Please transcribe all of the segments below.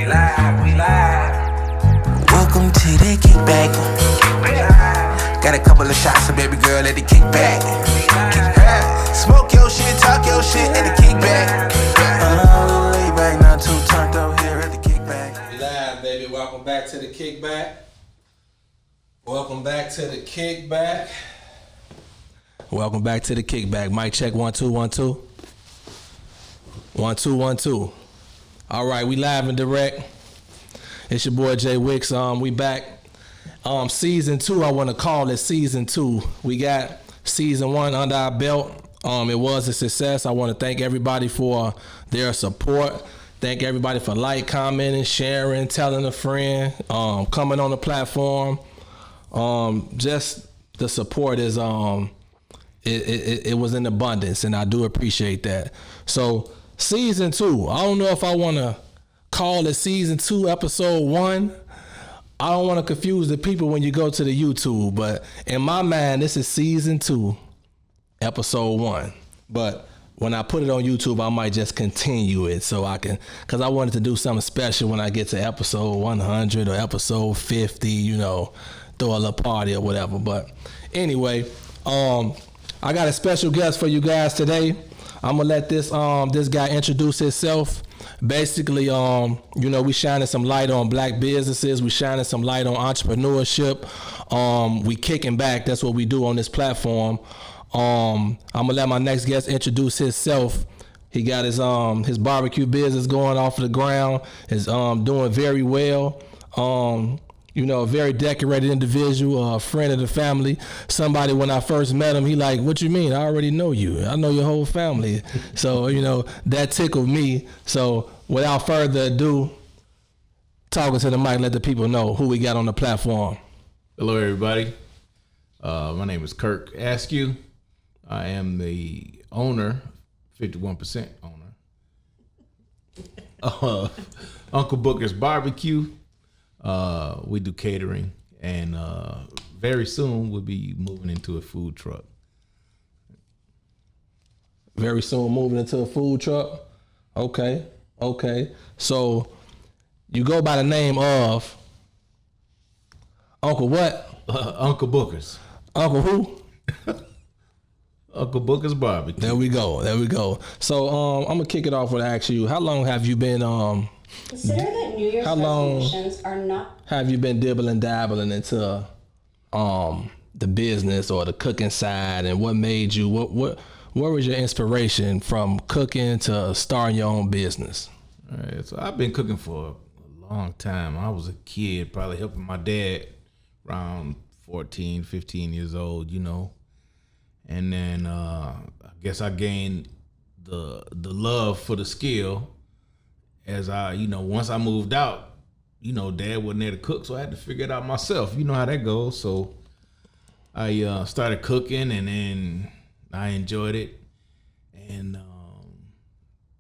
We live. Welcome to the kickback. Got a couple of shots of baby girl at the kickback. Smoke your shit, talk your shit at the kickback. Lay back, not too turned up here at the kickback. We live, baby. Welcome back to the kickback. Welcome back to the kickback. Welcome back to the kickback. Mic check 1 2 1 2. 1 2 1 2. All right, we live and direct. It's your boy Jay Wicks. We back. Season 2. I want to call it season 2. We got season 1 under our belt. It was a success. I want to thank everybody for their support. Thank everybody for commenting, sharing, telling a friend, coming on the platform. Just the support is it was in abundance, and I do appreciate that. So season 2, I don't know if I want to call it season 2 episode 1. I don't want to confuse the people when you go to the YouTube, but in my mind this is season 2 episode 1. But when I put it on YouTube, I might just continue it so I can, because I wanted to do something special when I get to episode 100 or episode 50, you know, throw a little party or whatever. But anyway, I got a special guest for you guys today. I'm gonna let this guy introduce himself. Basically, you know, we shining some light on black businesses. We shining some light on entrepreneurship. We kicking back. That's what we do on this platform. I'm gonna let my next guest introduce himself. He got his barbecue business going off of the ground. Is doing very well. You know, a very decorated individual, a friend of the family. Somebody, when I first met him, he like, what you mean? I already know you. I know your whole family. So, you know, that tickled me. So without further ado, talking to the mic, let the people know who we got on the platform. Hello, everybody. My name is Kirk Askew. I am the owner, 51% owner, of Uncle Booker's Barbecue. We do catering, and very soon we'll be moving into a food truck. Very soon moving into a food truck? Okay. So you go by the name of Uncle what? Uncle Booker's. Uncle who? Uncle Booker's Barbecue. There we go. So I'm going to kick it off with asking you, how long have you been... Consider that New Year's resolutions are not... Have you been dibbling dabbling into the business or the cooking side, and what made you, what was your inspiration from cooking to starting your own business? All right, so I've been cooking for a long time. I was a kid, probably helping my dad around 14, 15 years old, you know. And then I guess I gained the love for the skill as I, you know, once I moved out, you know, Dad wasn't there to cook, so I had to figure it out myself. You know how that goes. So I started cooking, and then I enjoyed it. And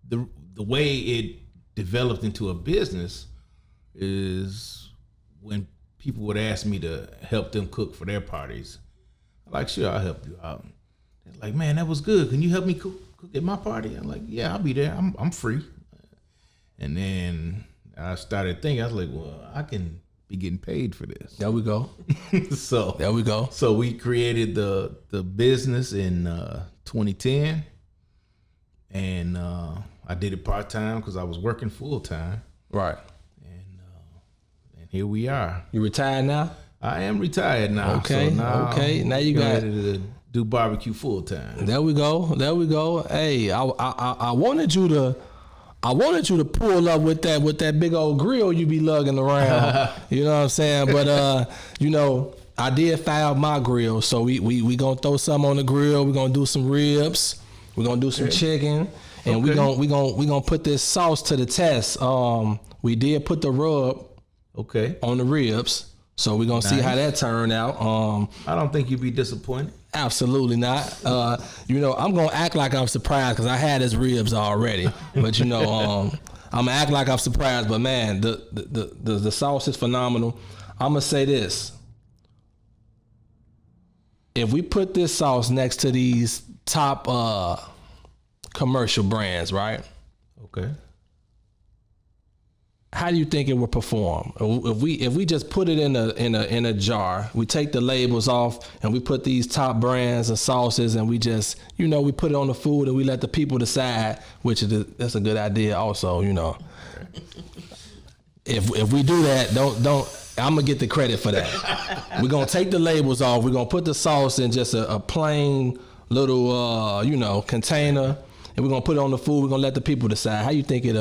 the way it developed into a business is when people would ask me to help them cook for their parties. I'm like, sure, I'll help you out. They're like, man, that was good. Can you help me cook at my party? I'm like, yeah, I'll be there. I'm free. And then I started thinking, I was like, well, I can be getting paid for this. There we go. So we created the business in 2010, and I did it part-time because I was working full-time. Right. And here we are. You retired now? I am retired now. Okay. So Now you got to do barbecue full-time. There we go. Hey, I wanted you to pull up with that big old grill you be lugging around. You know what I'm saying? But you know, I did file my grill, so we gonna throw some on the grill. We're gonna do some ribs. We're gonna do some chicken, and we gonna put this sauce to the test. We did put the rub on the ribs, so we're gonna see how that turned out. I don't think you'd be disappointed. Absolutely not. You know, I'm gonna act like I'm surprised because I had his ribs already. But you know, I'm gonna act like I'm surprised. But man, the sauce is phenomenal. I'm gonna say this: if we put this sauce next to these top commercial brands, right? Okay. how do you think it would perform if we just put it in a jar? We take the labels off and we put these top brands of sauces and we just we put it on the food and we let the people decide, that's a good idea also. If we do that, don't I'm gonna get the credit for that. We're gonna take the labels off. We're gonna put the sauce in just a plain little container. And we're gonna put it on the food. We're gonna let the people decide. How you think it?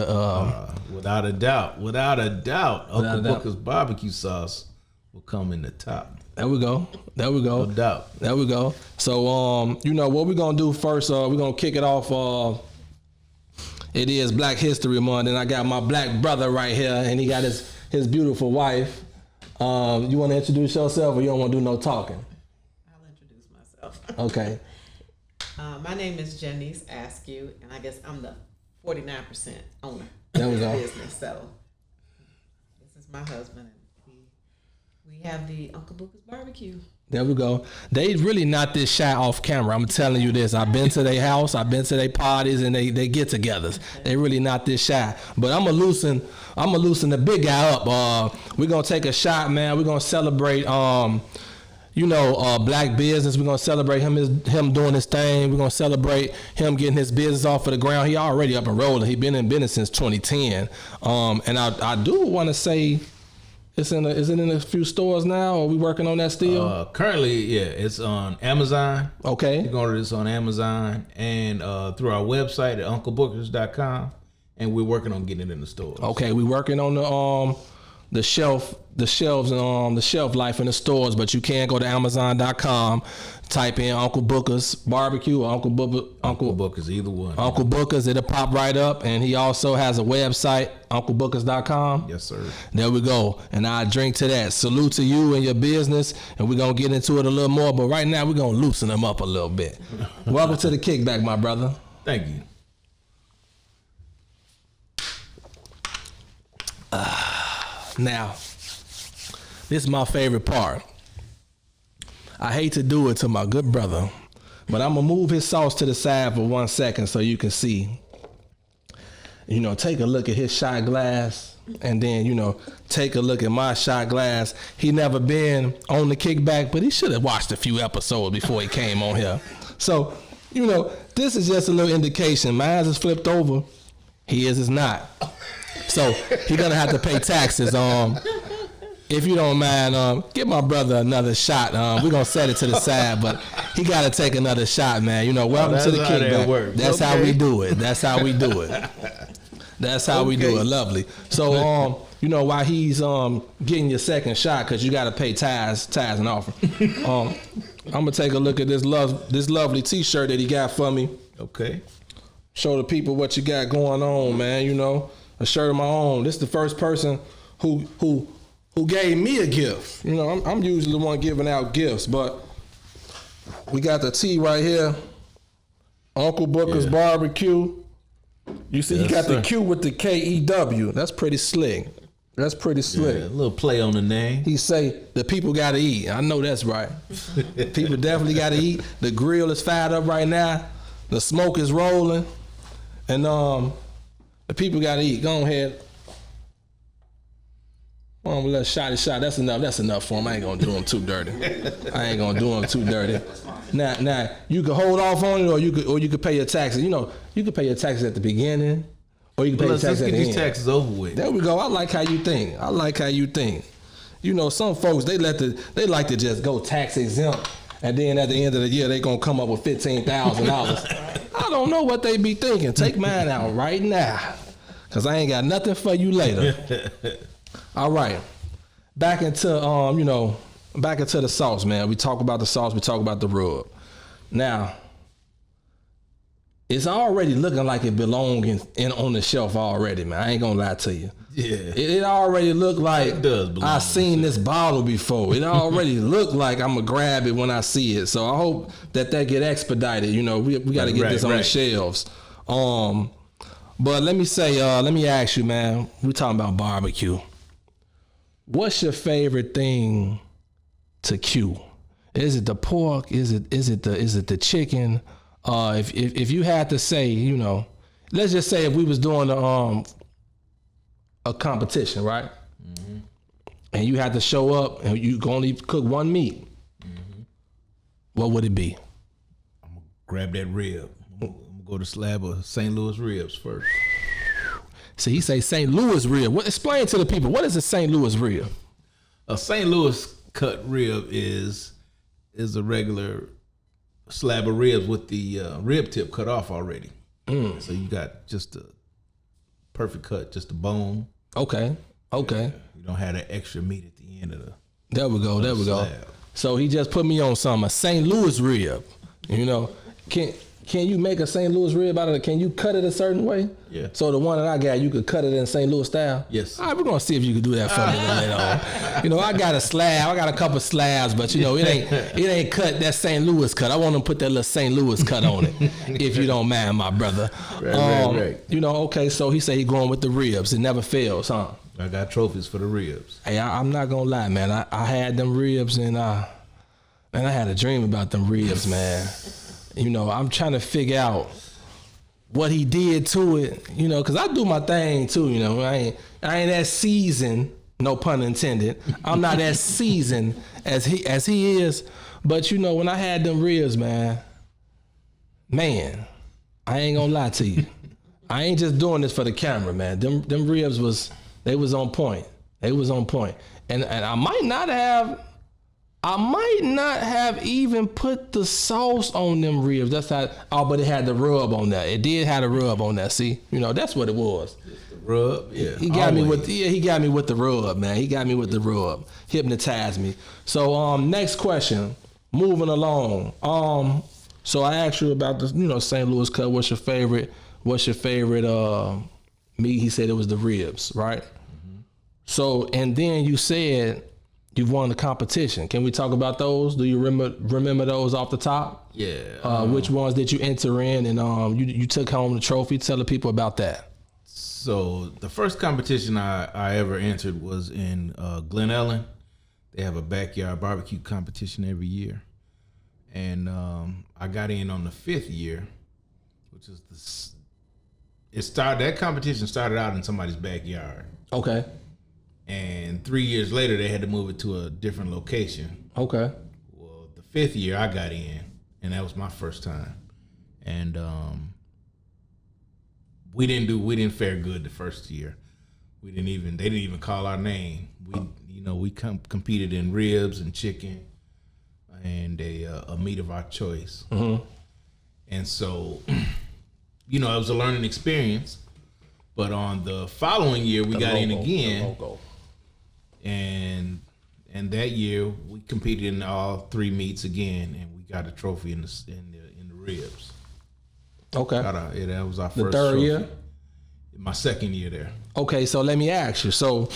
Without a doubt, Uncle Booker's barbecue sauce will come in the top. There we go. No doubt. There we go. So what we're gonna do first? We're gonna kick it off. It is Black History Month, and I got my black brother right here, and he got his beautiful wife. You want to introduce yourself, or you don't want to do no talking? I'll introduce myself. Okay. My name is Janice Askew, and I guess I'm the 49% owner There we of the go. business. So this is my husband, and we have the Uncle Booker's barbecue. There we go. They really not this shy off camera. I'm telling you this. I've been to their house. I've been to their parties and they get-togethers. They really not this shy. But I'm gonna loosen the big guy up. We're gonna take a shot, man. We're gonna celebrate black business. We're gonna celebrate him doing his thing. We're gonna celebrate him getting his business off of the ground. He already up and rolling. He been in business since 2010. And I do want to say, is it in a few stores now? Or are we working on that still? Currently, yeah, it's on Amazon. Okay. You can order this on Amazon and through our website at unclebookers.com, and we're working on getting it in the stores. Okay, we working on the shelves and the shelf life in the stores, but you can go to Amazon.com, type in Uncle Booker's barbecue or Uncle Booker's, either one. Uncle Booker's, it'll pop right up, and he also has a website, unclebookers.com. Yes, sir. There we go, and I drink to that. Salute to you and your business, and we're gonna get into it a little more, but right now we're gonna loosen them up a little bit. Welcome to the Kickback, my brother. Thank you. Now, this is my favorite part. I hate to do it to my good brother, but I'm gonna move his sauce to the side for 1 second so you can see. Take a look at his shot glass, and then, take a look at my shot glass. He never been on the Kickback, but he should have watched a few episodes before he came on here. So, this is just a little indication. Mine is flipped over. His is not. So he's gonna have to pay taxes. If you don't mind, give my brother another shot. We're gonna set it to the side, but he gotta take another shot, man. Welcome to the Kickback. That's how we do it. That's how we do it. That's how we do it. Lovely. So while he's getting your second shot, cause you gotta pay tithes and offering. I'm gonna take a look at this lovely T-shirt that he got for me. Okay. Show the people what you got going on, man. A shirt of my own. This is the first person who gave me a gift. I'm usually the one giving out gifts, but we got the T right here. Uncle Booker's barbecue. You see, he got the Q with the KEW. That's pretty slick. Yeah, a little play on the name. He say the people gotta eat. I know that's right. People definitely gotta eat. The grill is fired up right now. The smoke is rolling, and the people gotta eat. Go ahead. Let's shot. That's enough for him. I ain't gonna do him too dirty. Now you can hold off on it, or you could pay your taxes. You could pay your taxes at the beginning, or you can pay your taxes at the end. Let's get these taxes over with. There we go. I like how you think. Some folks they like to just go tax exempt, and then at the end of the year they gonna come up with $15,000. I don't know what they be thinking. Take mine out right now, cause I ain't got nothing for you later. All right, back into the sauce, man. We talk about the sauce. We talk about the rub. Now, it's already looking like it belongs on the shelf already, man. I ain't gonna lie to you. Yeah, it already looked like it does belong. I seen this bottle before. It already looked like I'm gonna grab it when I see it. So I hope that get expedited. We got to get this on the shelves. But let me ask you, man. We talking about barbecue. What's your favorite thing to Q? Is it the pork? Is it the chicken? If you had to say, let's just say if we was doing a competition, right? And you had to show up and you can only cook one meat, what would it be? I'm gonna grab that rib. I'm gonna go to slab of St. Louis ribs first. So he say St. Louis rib. Explain to the people, what is a St. Louis rib? A St. Louis cut rib is a regular slab of ribs with the rib tip cut off already. So you got just a perfect cut, just a bone. Okay. You don't have that extra meat at the end of the. There we go. slab. So he just put me on a St. Louis rib. You know, can you make a St. Louis rib out of it? Can you cut it a certain way? Yeah. So the one that I got, you could cut it in St. Louis style? Yes. All right, we're gonna see if you can do that for me later on. You know, I got a slab, I got a couple slabs, but you know, it ain't cut that St. Louis cut. I want to put that little St. Louis cut on it, if you don't mind, my brother. Right. You know, okay, so he said he going with the ribs. It never fails, huh? I got trophies for the ribs. Hey, I'm not gonna lie, man. I had them ribs and I had a dream about them ribs, man. You know, I'm trying to figure out what he did to it, you know, because I do my thing too, you know. I ain't that seasoned, no pun intended. I'm not as seasoned as he is, but you know, when I had them ribs, man, I ain't gonna lie to you. I ain't just doing this for the camera, man. Them ribs was on point. They was on point. And I might not have even put the sauce on them ribs. That's how. Oh, but it had the rub on that. It did have the rub on that. See, you know, that's what it was. The rub, yeah. He got me with the rub, man. He got me with the rub. Hypnotized me. So next question. Moving along. So I asked you about this, you know, St. Louis cut. What's your favorite meat? He said it was the ribs, right? So, and then you said you've won the competition. Can we talk about those? Do you remember those off the top? Yeah. Which ones did you enter in, and you took home the trophy? Tell the people about that. So the first competition I ever entered was in Glen Ellen. They have a backyard barbecue competition every year, and I got in on the 5th year, which is that competition started out in somebody's backyard. Okay. And 3 years later, they had to move it to a different location. Okay. Well, the 5th year I got in, and that was my first time. And we didn't fare good the first year. They didn't even call our name. We competed in ribs and chicken, and a meat of our choice. Mm-hmm. And so, you know, it was a learning experience. But on the following year, we got in again. And that year we competed in all 3 meats again, and we got a trophy in the ribs. Okay. That was our The first third trophy. year? My 2nd year there. Okay, so let me ask you. So,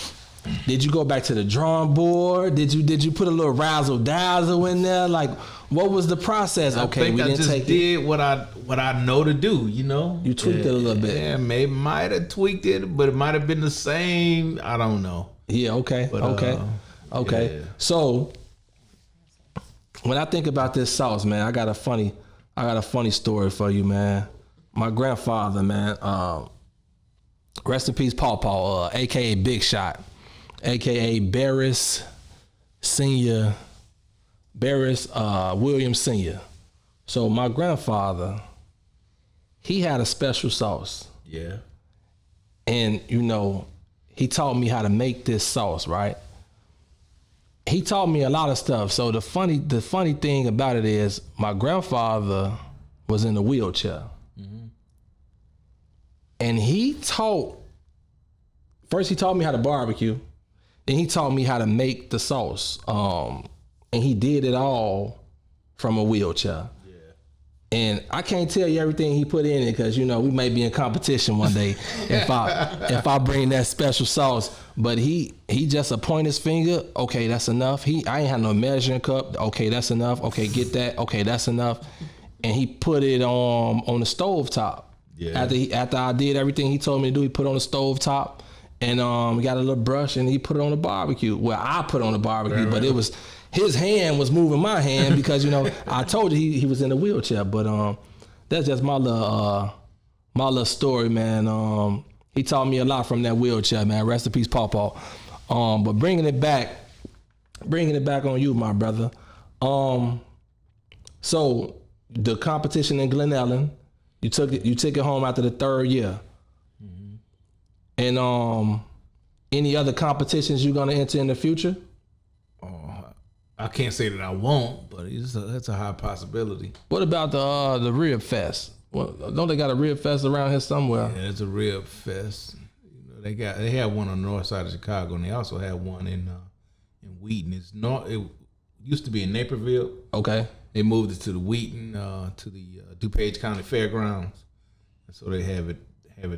did you go back to the drawing board? Did you put a little razzle dazzle in there? Like, what was the process? Okay, we didn't take it. Did what I know to do. You know, You tweaked it a little bit. Yeah, maybe might have tweaked it, but it might have been the same. I don't know. Yeah. Okay. But, Okay. yeah. So, when I think about this sauce, man, I got a funny story for you, man. My grandfather, man, rest in peace, Paw, aka Big Shot, aka Barris Williams Sr. So my grandfather, he had a special sauce. Yeah. And, you know, he taught me how to make this sauce, right? He taught me a lot of stuff. So the funny thing about it is my grandfather was in a wheelchair. Mm-hmm. And first he taught me how to barbecue. Then he taught me how to make the sauce. And he did it all from a wheelchair. Yeah. And I can't tell you everything he put in it because, you know, we may be in competition one day if I bring that special sauce. But he just point his finger. Okay, that's enough. I ain't had no measuring cup. Okay, that's enough. Okay, get that. Okay, that's enough. And he put it on the stove top. Yeah. After I did everything he told me to do, he put it on the stove top. And we got a little brush and he put it on the barbecue. Well, I put it on the barbecue, right. But it was his hand was moving my hand because, you know, I told you he was in a wheelchair. But that's just my little story, man. He taught me a lot from that wheelchair, man. Rest in peace, Pawpaw. But bringing it back on you, my brother. So the competition in Glen Ellen, you took it home after the 3rd year. And any other competitions you're gonna enter in the future? I can't say that I won't, but that's a high possibility. What about the Rib Fest? Well, don't they got a Rib Fest around here somewhere? Yeah, it's a Rib Fest. They had one on the north side of Chicago, and they also had one in Wheaton. It used to be in Naperville. Okay. They moved it to the Wheaton, to the DuPage County Fairgrounds, and so they have it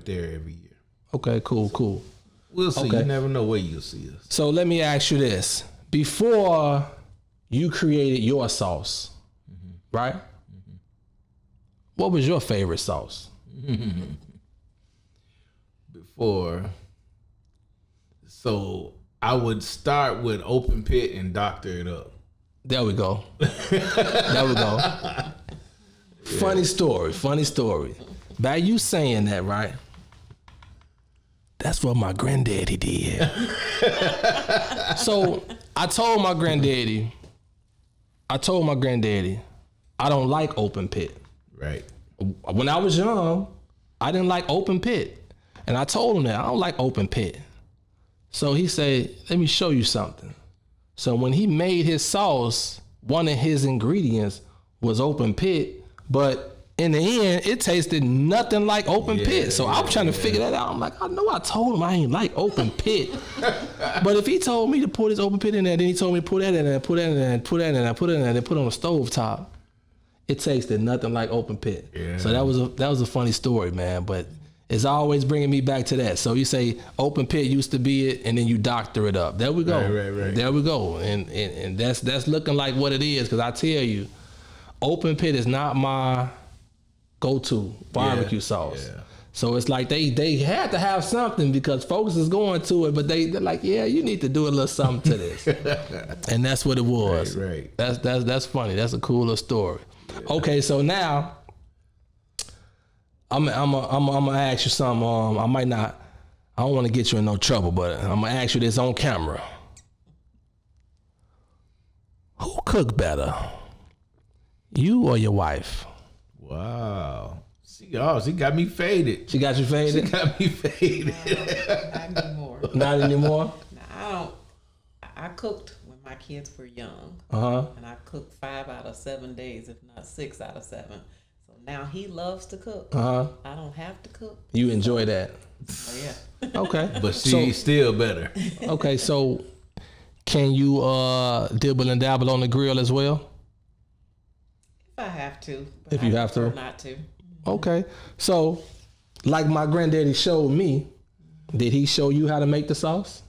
there every year. Okay, cool. We'll see. Okay. You never know where you'll see us. So let me ask you this: before you created your sauce, right? What was your favorite sauce? So I would start with open pit and doctor it up. There we go. Funny story. By you saying that, right? That's what my granddaddy did. So I told my granddaddy, I don't like open pit. Right. When I was young, I didn't like open pit. And I told him that I don't like open pit. So he said, let me show you something. So when he made his sauce, one of his ingredients was open pit, but in the end, it tasted nothing like open pit. So I'm trying to figure that out. I'm like, I know I told him I ain't like open pit. But if he told me to put this open pit in there, then he told me put that in there, put that in there, put that in there, put it in there, then put it on the stove top, it tasted nothing like open pit. Yeah. So that was a funny story, man. But it's always bringing me back to that. So you say open pit used to be it, and then you doctor it up. There we go. Right. There we go. And that's looking like what it is, because I tell you, open pit is not my go-to barbecue sauce. Yeah. So it's like they had to have something because folks is going to it, but they're like, yeah, you need to do a little something to this. And that's what it was. Right. That's funny. That's a cool little story. Yeah. Okay, so now I'm gonna ask you something. I don't want to get you in no trouble, but I'm gonna ask you this on camera. Who cook better, you or your wife? Wow. She got me faded. She got you faded? She got me faded. Not anymore. Not anymore? No, I cooked when my kids were young. And I cooked 5 out of 7 days, if not 6 out of 7. So now he loves to cook. I don't have to cook. You enjoy that? Oh, yeah. Okay. But she's still better. Okay, so can you dibble and dabble on the grill as well? If I have to. But if you have to. Not to. Okay. So, like my granddaddy showed me, did he show you how to make the sauce?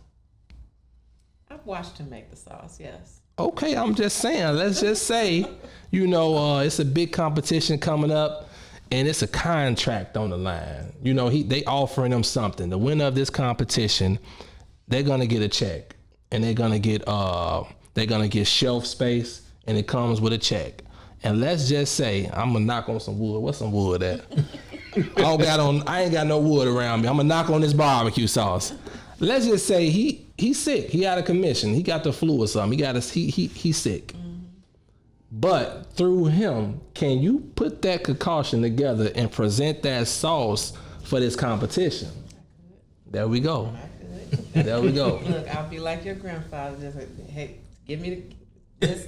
I've watched him make the sauce, yes. Okay, I'm just saying. Let's just say, it's a big competition coming up, and it's a contract on the line. They offering them something. The winner of this competition, they're gonna get a check, and they're gonna get shelf space, and it comes with a check. And let's just say, I'm gonna knock on some wood. What's some wood at? I ain't got no wood around me. I'm gonna knock on this barbecue sauce. Let's just say he's sick. He out of commission. He got the flu or something. He's sick. But through him, can you put that concoction together and present that sauce for this competition? There we go. There we go. Look, I'll be like your grandfather. Just like, hey, give me this.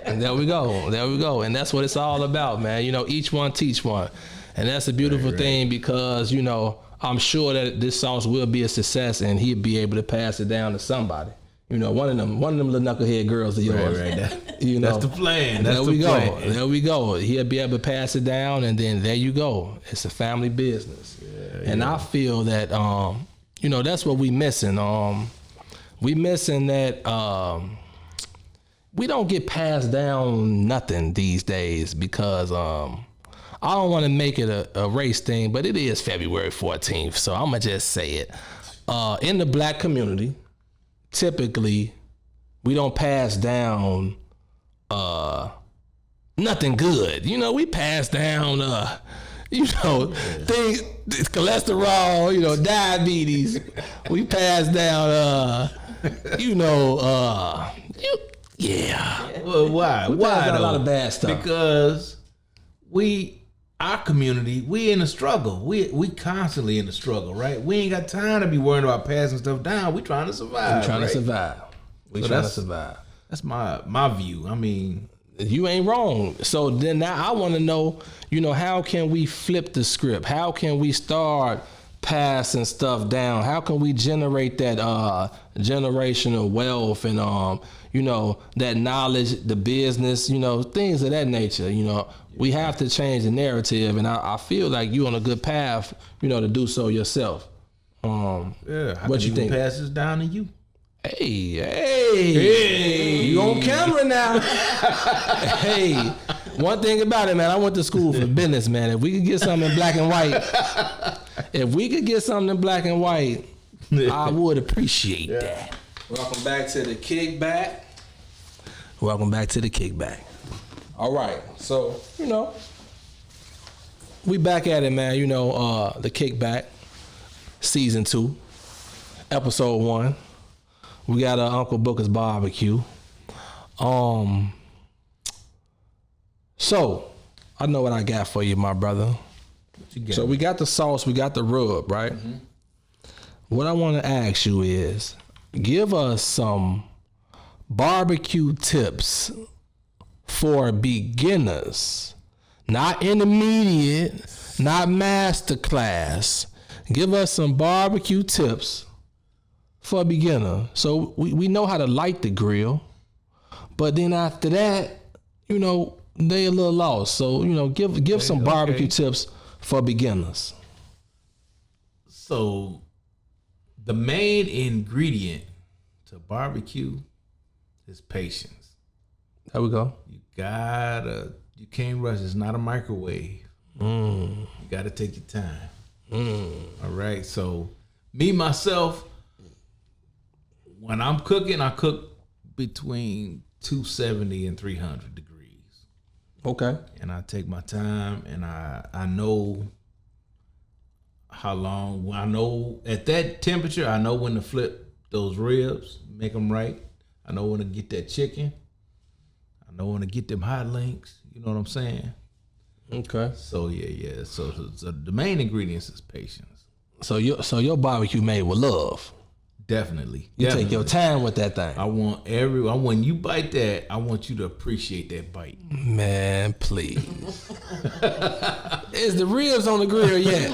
And there we go. And that's what it's all about, man. Each one teach one. And that's a beautiful thing because, I'm sure that this sauce will be a success and he'll be able to pass it down to somebody. One of them little knucklehead girls of yours. Right. That's the plan. There we go. He'll be able to pass it down, and then there you go. It's a family business. And I feel that, that's what we missing. We missing that we don't get passed down nothing these days because I don't want to make it a race thing, but it is February 14th, so I'm going to just say it. In the black community, typically, we don't pass down nothing good. We pass down, things, cholesterol, diabetes. We pass down, yeah. Well, why? We Why pass down though? a lot of bad stuff. Because our community, we in the struggle. We constantly in the struggle, right? We ain't got time to be worrying about passing stuff down. We trying to survive. We trying right? to survive. That's my view. I mean, you ain't wrong. So then now I want to know, how can we flip the script? How can we start passing stuff down? How can we generate that generational wealth and that knowledge, the business, things of that nature. We have to change the narrative, and I feel like you on a good path, to do so yourself. how what can you think? Pass this down to you. Hey, you on camera now? Hey, one thing about it, man, I went to school for business, man. If we could get something in black and white, I would appreciate that. Welcome back to the Kickback. Welcome back to the Kickback. All right, so we back at it, man. The Kickback, season 2, episode 1. We got Uncle Booker's barbecue. So I know what I got for you, my brother. So we got the sauce, we got the rub, right? Mm-hmm. What I want to ask you is, give us some barbecue tips for beginners, not intermediate, not master class. Give us some barbecue tips for a beginner. So we know how to light the grill, but then after that, they a little lost. So, give some barbecue tips for beginners. So the main ingredient to barbecue is patience. There we go. You can't rush. It's not a microwave. You gotta take your time. All right. So me, myself, when I'm cooking, I cook between 270 and 300 degrees. Okay. And I take my time, and I know how long. I know at that temperature, I know when to flip those ribs, make them right. I know when to get that chicken. I know when to get them hot links. You know what I'm saying? Okay. So yeah. So the main ingredients is patience. So your barbecue made with love. Definitely. You take your time with that thing. When you bite that, I want you to appreciate that bite. Man, please. Is the ribs on the grill yet?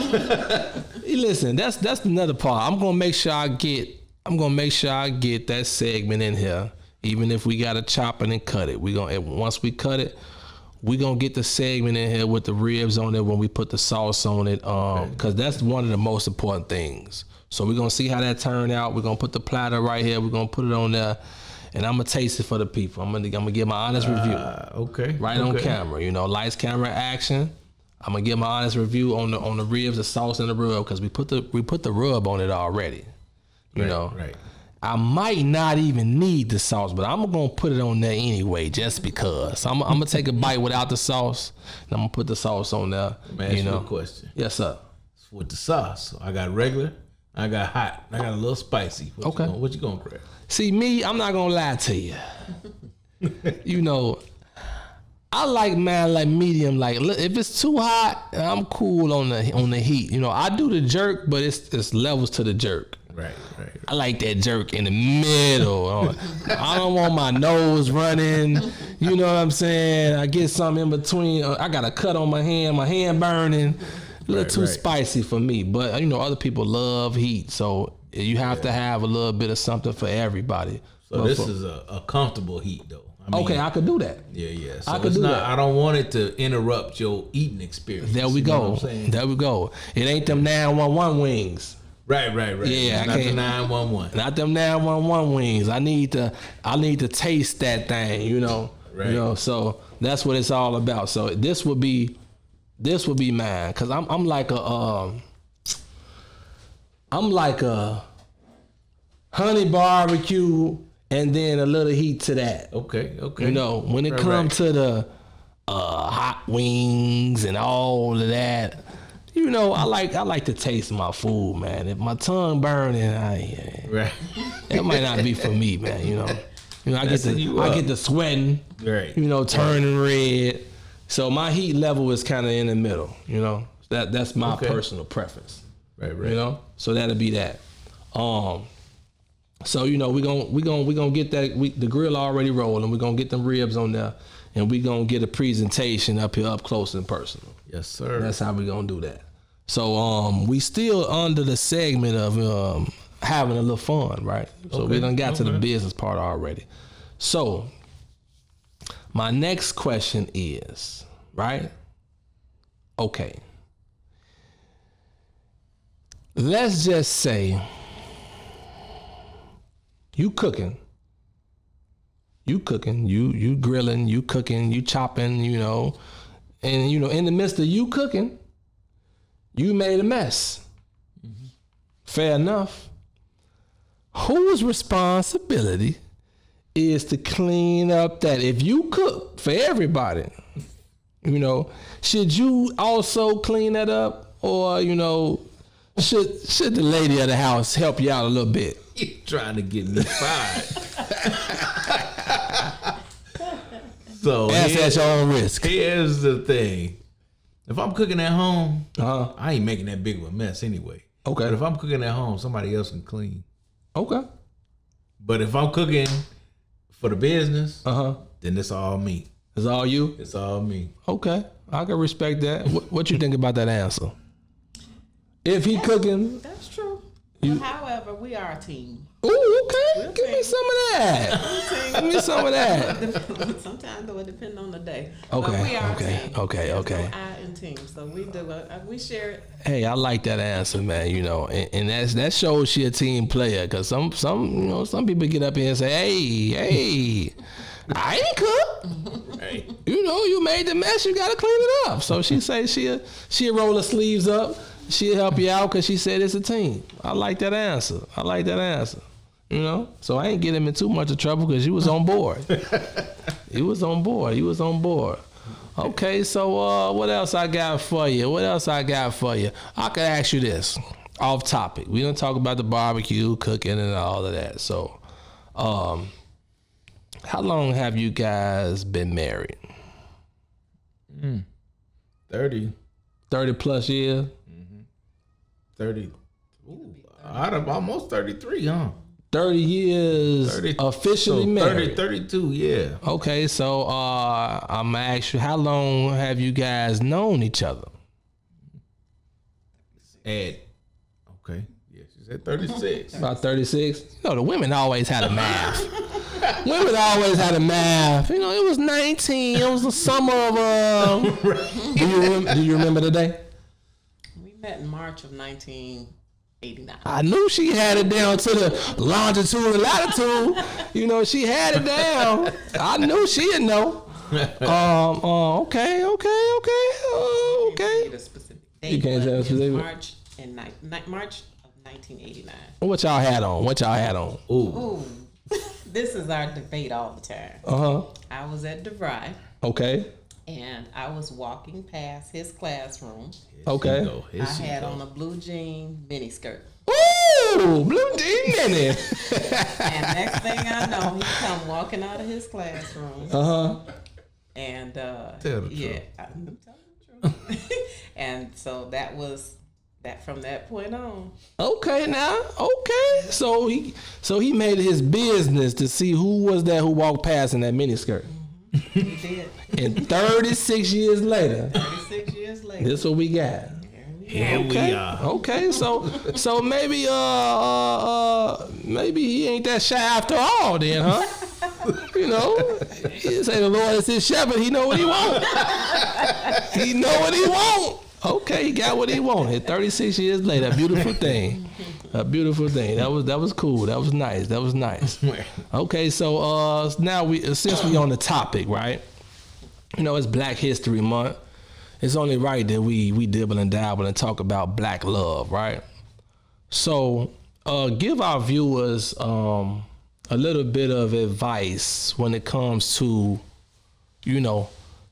Hey, listen, that's another part. I'm gonna make sure I get that segment in here, even if we gotta chop it and cut it. Once we cut it, we gonna get the segment in here with the ribs on it when we put the sauce on it. Cause that's one of the most important things. So we're going to see how that turned out. We're going to put the platter right here. We're going to put it on there. And I'm going to taste it for the people. I'm going to give my honest review. Okay. Right on camera. Lights, camera, action. I'm going to give my honest review on the ribs, the sauce, and the rub. Because we put the rub on it already. Right. I might not even need the sauce, but I'm going to put it on there anyway, just because. I'm going to take a bite without the sauce. And I'm going to put the sauce on there. Let me ask you a question. Yes, sir. It's with the sauce. So I got regular. I got hot. I got a little spicy. What you gonna grab? See, me, I'm not gonna lie to you. I like mine like medium. Like if it's too hot, I'm cool on the heat. I do the jerk, but it's levels to the jerk. Right. I like that jerk in the middle. I don't want my nose running. You know what I'm saying? I get something in between. I got a cut on my hand burning. A little too spicy for me, but other people love heat, so you have to have a little bit of something for everybody. So this is a comfortable heat, though. I could do that. Yeah. So I could do that. I don't want it to interrupt your eating experience. There we go. There we go. It ain't them 911 wings. Right. Yeah, not the 911. Not them 911 wings. I need to taste that thing. Right. So that's what it's all about. So this would be mine, cause I'm like a honey barbecue and then a little heat to that. Okay. When it comes to the hot wings and all of that. You know, I like to taste my food, man. If my tongue burning, Right. that might not be for me, man. You know, I get the sweating, Right. you know, turning red. So my heat level is kind of in the middle. You know, that's my personal preference. Right. You know, so that'll be that. So you know, we gonna get that. The grill already rolling. We're gonna get them ribs on there, and we gonna get a presentation up here, up close and personal. Yes, sir. That's how we gonna do that. So we still under the segment of having a little fun, right? So we done got to the business part already. So my next question is, right? Okay. Let's just say you cooking, you grilling, you cooking, you chopping, you know, and you know, in the midst of you cooking, you made a mess. Mm-hmm. Fair enough. Whose responsibility is to clean up that? If you cook for everybody, you know, should you also clean that up, or you know, should the lady of the house help you out a little bit? You trying to get me fired? So that's at your own risk. Here's the thing: if I'm cooking at home, I ain't making that big of a mess anyway. Okay. But if I'm cooking at home, somebody else can clean. Okay. But if I'm cooking for the business, then it's all me. It's all you? It's all me. Okay. I can respect that. What you think about that answer? If he cooking. That's true. But however, we are a team. Ooh, okay. Give me some of that. Give me some of that. Sometimes though it depends on the day. Okay. But we are a team. Okay. There's no I in team. So we do we share it. Hey, I like that answer, man. You know, and that shows she a team player. Cause some people get up here and say, hey, I ain't cook. Hey. You know, you made the mess. You gotta clean it up. So she say she'll roll her sleeves up. She'll help you out because she said it's a team. I like that answer. You know, so I ain't get him in too much of trouble because you was on board. You was on board. Okay, so what else I got for you? I could ask you this off topic. We don't talk about the barbecue, cooking, and all of that. So, how long have you guys been married? 30. 30 plus years? 30. Ooh, out of almost 33, huh? 30 years 30, officially so married. 32, yeah. Okay, so I'm gonna ask you, how long have you guys known each other? Okay. Yeah, she said 36. About 36. You know, the women always had a math. Women always had a math. You know, it was 19. It was the summer of. Do you remember the day? We met in March of 1989. I knew she had it down to the longitude and latitude. You know, she had it down. I knew she'd know. Okay. The specific date, You can't tell specific. March of 1989. What y'all had on? Ooh. This is our debate all the time. I was at DeVry. Okay. And I was walking past his classroom. Okay. I had on a blue jean mini skirt. Ooh, blue jean mini. And next thing I know, he come walking out of his classroom. And tell the truth. I'm telling the truth. And so that was that from that point on. Okay, now. Okay. So he made it his business to see who was that who walked past in that mini skirt. He did. And 36 years later. This what we got. Here we are. Okay, so maybe maybe he ain't that shy after all then, huh? You know, he say the Lord is his shepherd. He know what he want. Okay, he got what he wanted. 36 years later, a beautiful thing. That was cool. That was nice. Okay, so now since we on the topic, right? You know, it's Black History Month. It's only right that we dibble and dabble and talk about black love, right? So give our viewers a little bit of advice when it comes to, you know,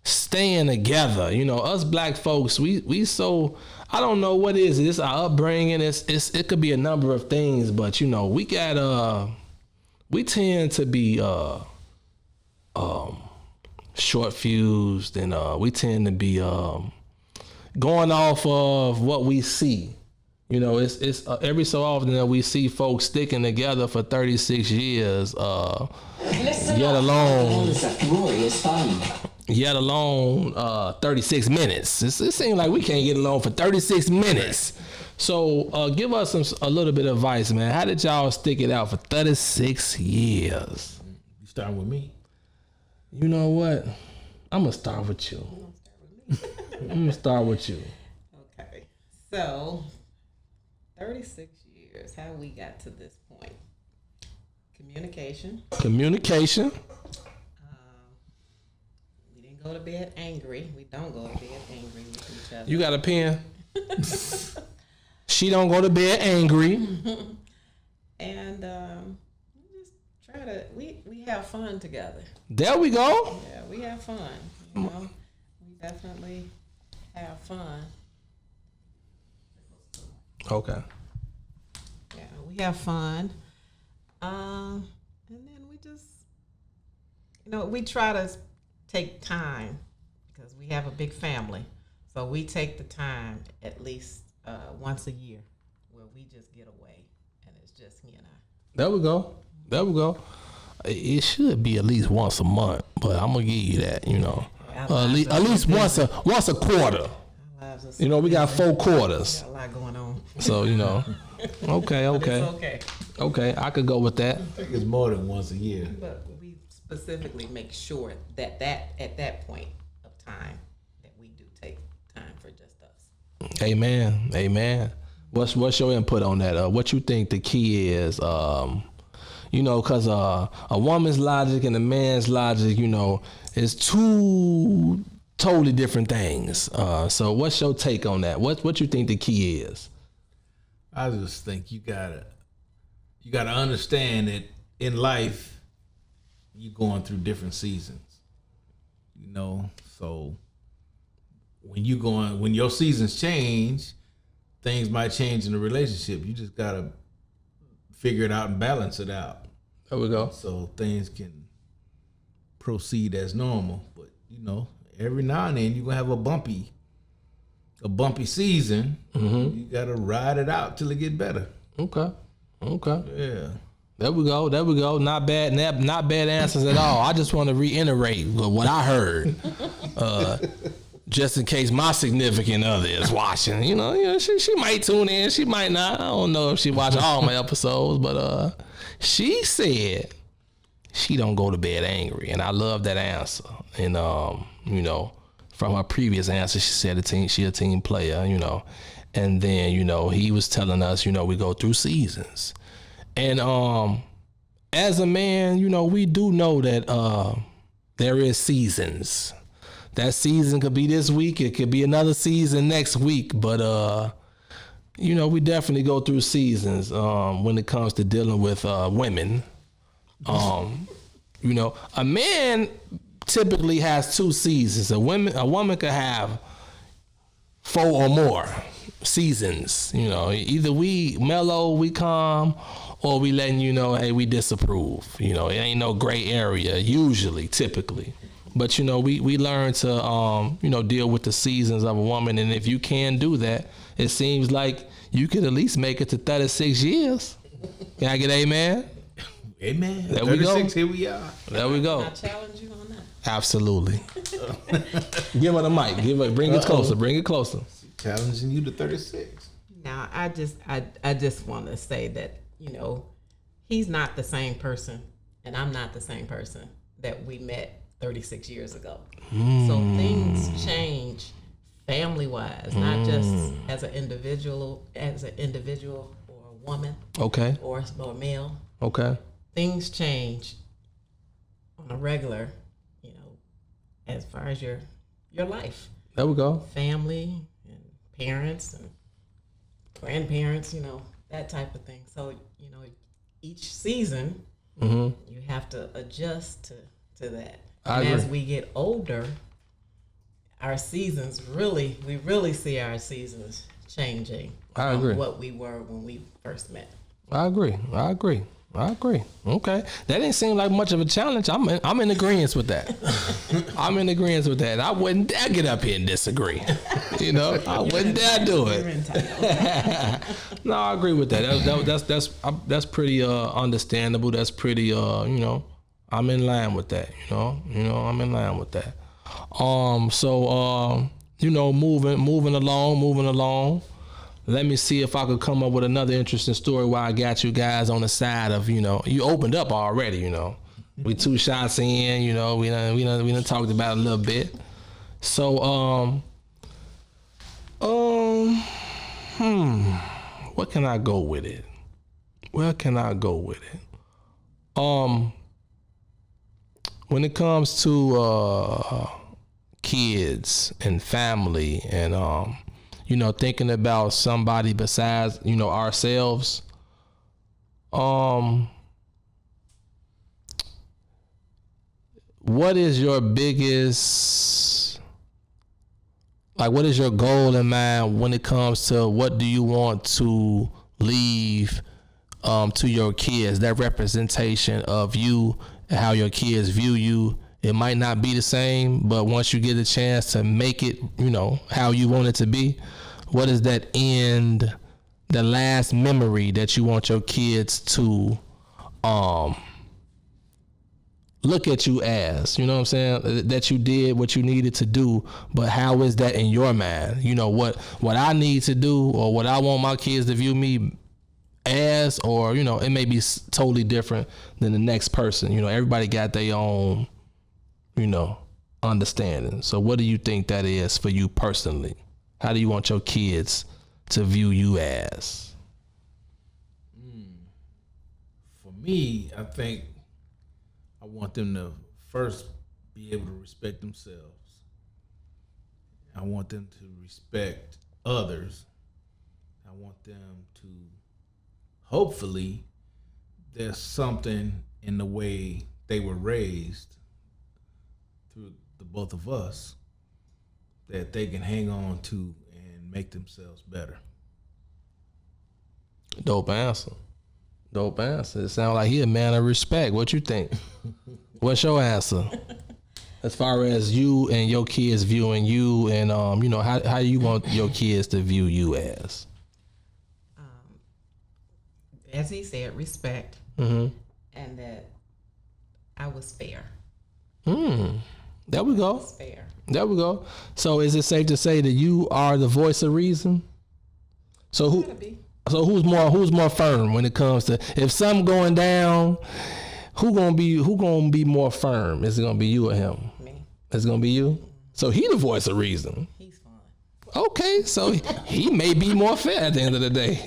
staying together. You know, us black folks, we so, I don't know what is it. It's our upbringing. It could be a number of things, but you know, we tend to be short fused, and we tend to be going off of what we see. You know, it's every so often that we see folks sticking together for 36 years, yet alone 36 minutes. It seems like we can't get along for 36 minutes. So give us a little bit of advice, man. How did y'all stick it out for 36 years? You starting with me? You know what? I'm going to start with you. I'm going to start with you. Okay. So, 36 years, how we got to this point. Communication. We didn't go to bed angry. We don't go to bed angry with each other. You got a pen? She don't go to bed angry. And we just try to, we have fun together. There we go. Yeah, we have fun. You know, we definitely have fun. Okay. Yeah, we have fun. And then we just, you know, we try to take time because we have a big family. So we take the time at least once a year where we just get away and it's just he and I. There we go. It should be at least once a month, but I'm gonna give you that. You know, at least once a quarter. You know, we got 4 quarters. We got a lot going on. So you know, okay. It's okay. I could go with that. I think it's more than once a year. But we specifically make sure that at that point of time that we do take time for just us. Amen. What's your input on that? What you think the key is? You know, because a woman's logic and a man's logic, you know, is 2 totally different things. So what's your take on that? What you think the key is? I just think you gotta understand that in life you're going through different seasons. You know, so when your seasons change, things might change in the relationship. You just gotta figure it out and balance it out. There we go. So things can proceed as normal. But you know, every now and then you're gonna have a bumpy season. Mm-hmm. You gotta ride it out till it get better. Okay. Yeah. There we go. Not bad answers at all. I just want to reiterate what I heard. Just in case my significant other is watching. You know, she might tune in, she might not. I don't know if she watched all my episodes, but she said she don't go to bed angry, and I love that answer. And you know, from her previous answer, she said she a team player. You know, and then you know he was telling us, you know, we go through seasons, and as a man, you know, we do know that there is seasons. That season could be this week. It could be another season next week. But, you know, we definitely go through seasons when it comes to dealing with women. You know, a man typically has 2 seasons. A woman could have 4 or more seasons. You know, either we mellow, we calm, or we letting you know, hey, we disapprove. You know, it ain't no gray area usually, typically. But, you know, we learn to, you know, deal with the seasons of a woman. And if you can do that, it seems like you could at least make it to 36 years. Can I get amen? Amen. There we go. Here we are. There we go. I challenge you on that. Absolutely. Give her the mic. Bring it closer. Bring it closer. Challenging you to 36. Now, I just want to say that, you know, he's not the same person, and I'm not the same person that we met 36 years ago. So things change family-wise, not just as an individual or a woman. Okay. Or male. Okay. Things change on a regular, you know, as far as your life. There we go. Family and parents and grandparents, you know, that type of thing. So, you know, each season you have to adjust to that. And as we get older, our seasons we really see our seasons changing. I agree. From what we were when we first met. I agree. Okay, that didn't seem like much of a challenge. I'm in agreement with that. I'm in agreement with that. I wouldn't dare get up here and disagree. You know, I wouldn't dare do it. No, I agree with that. That's pretty understandable. That's pretty you know, I'm in line with that. You know, I'm in line with that. So you know, moving along. Let me see if I could come up with another interesting story while I got you guys on the side of, you know, you opened up already, you know. We 2 shots in, you know, we done talked about it a little bit. So, what can I go with it? Where can I go with it? When it comes to kids and family and you know, thinking about somebody besides, you know, ourselves. What is your biggest, like, what is your goal in mind when it comes to what do you want to leave to your kids? That representation of you and how your kids view you. It might not be the same, but once you get a chance to make it, you know, how you want it to be, what is that end, the last memory that you want your kids to look at you as, you know what I'm saying? That you did what you needed to do, but how is that in your mind? You know, what I need to do or what I want my kids to view me as, or, you know, it may be totally different than the next person. You know, everybody got their own, you know, understanding. So what do you think that is for you personally? How do you want your kids to view you as? For me, I think I want them to first be able to respect themselves. I want them to respect others. I want them to, hopefully, there's something in the way they were raised through the both of us that they can hang on to and make themselves better. Dope answer. It sounds like he a man of respect. What you think? What's your answer? As far as you and your kids viewing you, and you know, how you want your kids to view you as? As he said, respect, Mm-hmm. and that I was fair. There we go. Fair. There we go. So is it safe to say that you are the voice of reason? So Gotta be. So who's more firm when it comes to, if something going down, who gonna be more firm? Is it gonna be you or him? Me. It's gonna be you. So he the voice of reason. He's fine. Okay, so he may be more fair at the end of the day.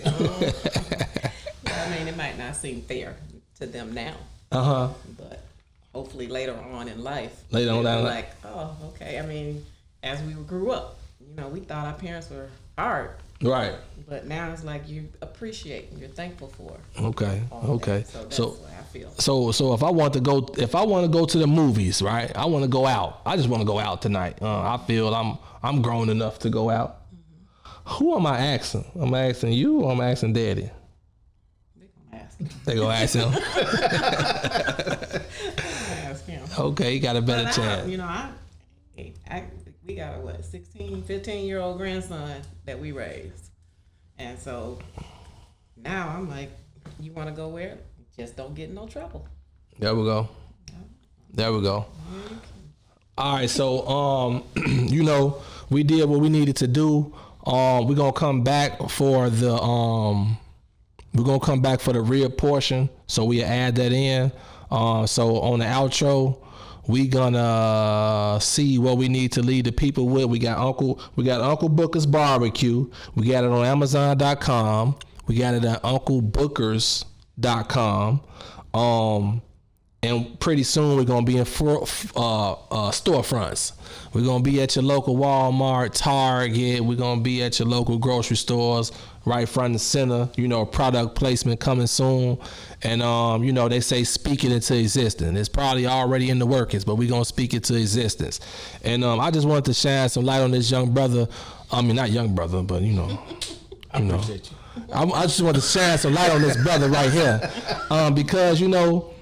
I mean, it might not seem fair to them now. But hopefully later on in life, Later on down the like, oh, okay. I mean, as we grew up, you know, we thought our parents were hard. Right. But now it's like you appreciate and you're thankful for. Okay. all Okay. that. So that's So what I feel. so if I want to go to the movies, right? I want to go out. I just want to go out tonight. I feel I'm grown enough to go out. Who am I asking? I'm asking you, or I'm asking Daddy? They're gonna ask him. They gonna ask him. Ask him. Okay, you got a better But chance. we got a 16, 15-year-old grandson that we raised. And so now I'm like, you want to go where? Just don't get in no trouble. There we go. All right, so you know, we did what we needed to do. We're gonna come back for the real portion, so we add that in. So on the outro, we gonna see what we need to lead the people with. We got Uncle Booker's Barbecue. We got it on Amazon.com. We got it at UncleBookers.com. And pretty soon we're gonna be in storefronts. We're gonna be at your local Walmart, Target. We're gonna be at your local grocery stores. right front and center. You know, product placement coming soon. And, you know, they say speak it into existence. It's probably already in the workings, but we're going to speak it to existence. And I just wanted to shine some light on this young brother. I mean, not young brother, but, you know. I appreciate you. I just want to shine some light on this brother right here. Because, you know,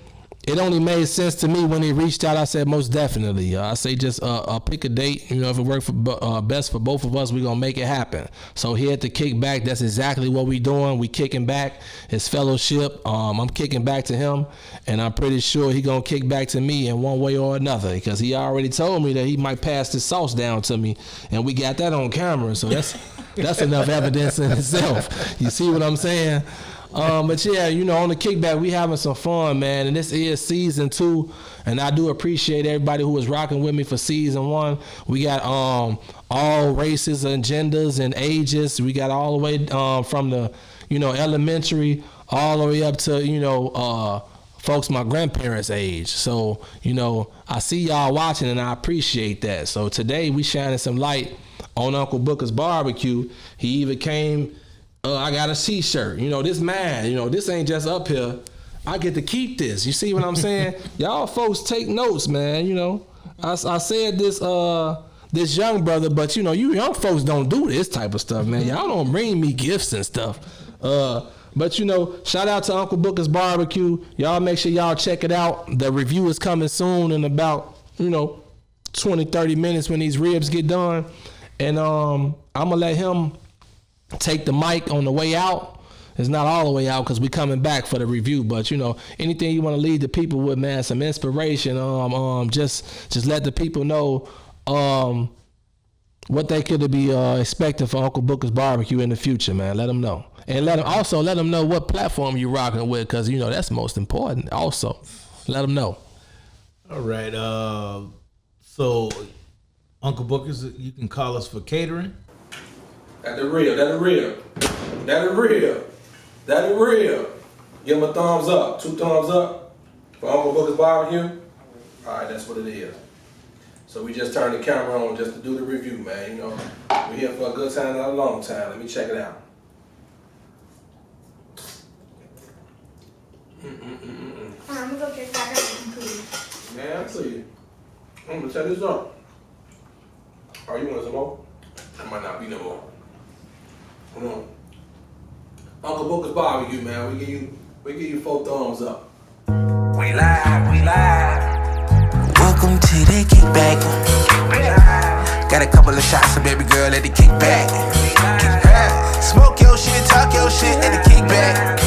it only made sense to me when he reached out. I said, most definitely. I say just pick a date. You know, if it works for best for both of us, we're going to make it happen. So here at the Kickback, that's exactly what we doing. We kicking back his fellowship. I'm kicking back to him, and I'm pretty sure he going to kick back to me in one way or another, because he already told me that he might pass the sauce down to me, and we got that on camera. So that's enough evidence in itself. You see what I'm saying? But yeah, you know, on the Kickback, we having some fun, man. And this is season 2, and I do appreciate everybody who was rocking with me for season 1. We got all races and genders and ages. We got all the way from the, you know, elementary all the way up to, you know, folks my grandparents' age. So, you know, I see y'all watching, and I appreciate that. So today we shining some light on Uncle Booker's barbecue. He even came. I got a t-shirt. You know, this man, you know, this ain't just up here. I get to keep this. You see what I'm saying? Y'all folks take notes, man. You know, I said this young brother, but you know, you young folks don't do this type of stuff, man. Y'all don't bring me gifts and stuff. But you know, shout out to Uncle Booker's barbecue. Y'all make sure y'all check it out. The review is coming soon in about, you know, 20-30 minutes when these ribs get done. And I'm gonna let him take the mic on the way out. It's not all the way out because we coming back for the review, but you know, anything you want to lead the people with, man, some inspiration. Just let the people know what they could be expecting for Uncle Booker's barbecue in the future, man. Let them know, and let them know what platform you rocking with, because you know that's most important. Also, let them know. All right. So Uncle Booker's, you can call us for catering. That real. Give him a thumbs up. 2 thumbs up for Uncle Booker's barbecue. All right, that's what it is. So we just turned the camera on just to do the review, man. You know, we're here for a good time, not a long time. Let me check it out. I'm gonna go get that up, please. Man, I see you. I'm gonna check this out. Are you want some more? There might not be no more. Come on. Uncle Booker's barbecue, man. We give you 4 thumbs up. We live. Welcome to the Kickback. Got a couple of shots of baby girl at the Kickback. Smoke your shit, talk your shit at the Kickback.